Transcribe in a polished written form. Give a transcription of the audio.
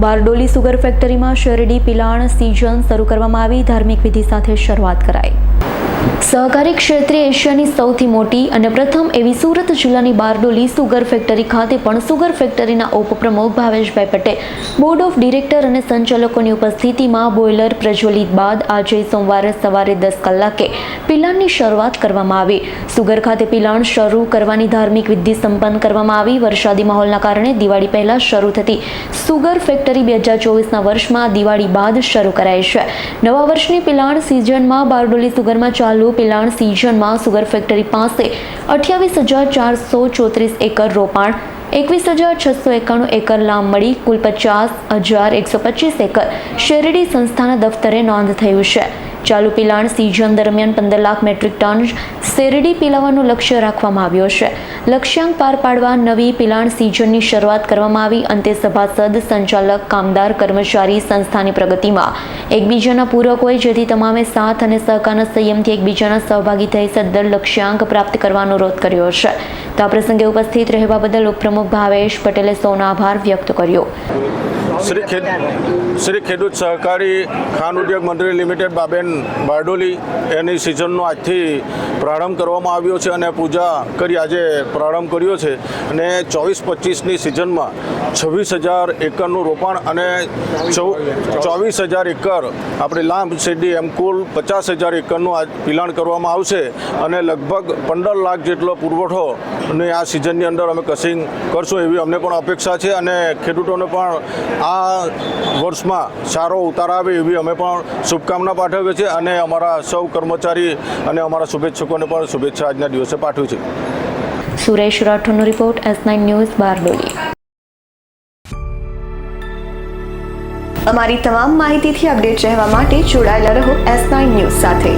Bardoli sugar ફેક્ટરીમાં શેરડી પિલાણ season શરૂ કરવામાં આવી. ધાર્મિક વિધિ સાથે શરૂઆત કરાઈ. સહકારી ક્ષેત્રે એશિયાની સૌથી મોટી અને પ્રથમ એવી સુરત જિલ્લાની બારડોલી સુગર ફેક્ટરી ખાતે પણ સુગર ફેક્ટરીના ઉપપ્રમુખ ભાવેશભાઈ પટેલ, બોર્ડ ઓફ ડિરેક્ટર અને સંચાલકોની ઉપસ્થિતિમાં બોઇલર પ્રજ્વલિત બાદ આજે સોમવારે સવારે 10 કલાકે પિલાણની શરૂઆત કરવામાં આવી. સુગર ખાતે પિલાણ શરૂ કરવાની ધાર્મિક વિધિ સંપન્ન કરવામાં આવી. વરસાદી માહોલના કારણે દિવાળી પહેલા શરૂ થતી સુગર ફેક્ટરી 2024ના વર્ષમાં દિવાળી બાદ શરૂ કરાઈ છે. નવા વર્ષની પિલાણ સિઝનમાં બારડોલી સુગરમાં ચાલુ પિલાણ સિઝનમાં સુગર ફેક્ટરી પાસે 28,434 એકર રોપાણ, 21,691 એકર લામ મળી કુલ 50,125 એકર શેરડી સંસ્થાના દફતરે નોંધ થયું છે. ચાલુ પિલાણ સિઝન દરમિયાન 15 લાખ મેટ્રિક ટન શેરડી પિલાવવાનું લક્ષ્ય રાખવામાં આવ્યું છે. લક્ષ્યાંક પાર પાડવા નવી પિલાણ સિઝનની શરૂઆત કરવામાં આવી. અંતે સભાસદ, સંચાલક, કામદાર, કર્મચારી સંસ્થાની પ્રગતિમાં એકબીજાના પૂરક હોય, જેથી તમામે સાથ અને સહકારના સંયમથી એકબીજાના સહભાગી થઈ સદ્ધર લક્ષ્યાંક પ્રાપ્ત કરવાનો અનુરોધ કર્યો છે. તો આ પ્રસંગે ઉપસ્થિત રહેવા બદલ ઉપપ્રમુખ ભાવેશ પટેલે સૌનો આભાર વ્યક્ત કર્યો. શ્રી ખેડૂત સહકારી ખાન ઉદ્યોગ મંડળી લિમિટેડ બાબેન બારડોલી એની સિઝનનો આજથી પ્રારંભ કરવામાં આવ્યો છે અને પૂજા કરી આજે પ્રારંભ કર્યો છે. અને 24-25ની સિઝનમાં 26,000 એકરનું રોપાણ અને 24,000 એકર આપણે લાંબ શેરડી એમ કુલ 50,000 એકરનું આ પિલાણ કરવામાં આવશે અને લગભગ 15 લાખ જેટલો પુરવઠો અને આ સિઝનની અંદર અમે કસિંગ કરશું એવી અમને પણ અપેક્ષા છે. અને ખેડૂતોને પણ આ વર્ષમાં સારો ઉતાર આવે એવી અમે પણ શુભકામના પાઠવીએ છીએ અને અમારા સૌ કર્મચારી અને અમારા શુભેચ્છકોને પણ શુભેચ્છા આજના દિવસે પાઠવી છે. સુરેશ રાઠોડનો રિપોર્ટ, S9 ન્યૂઝ, બારડોલી. અમારી તમામ માહિતીથી અપડેટ રહેવા માટે જોડાયેલા રહો S9 ન્યૂઝ સાથે.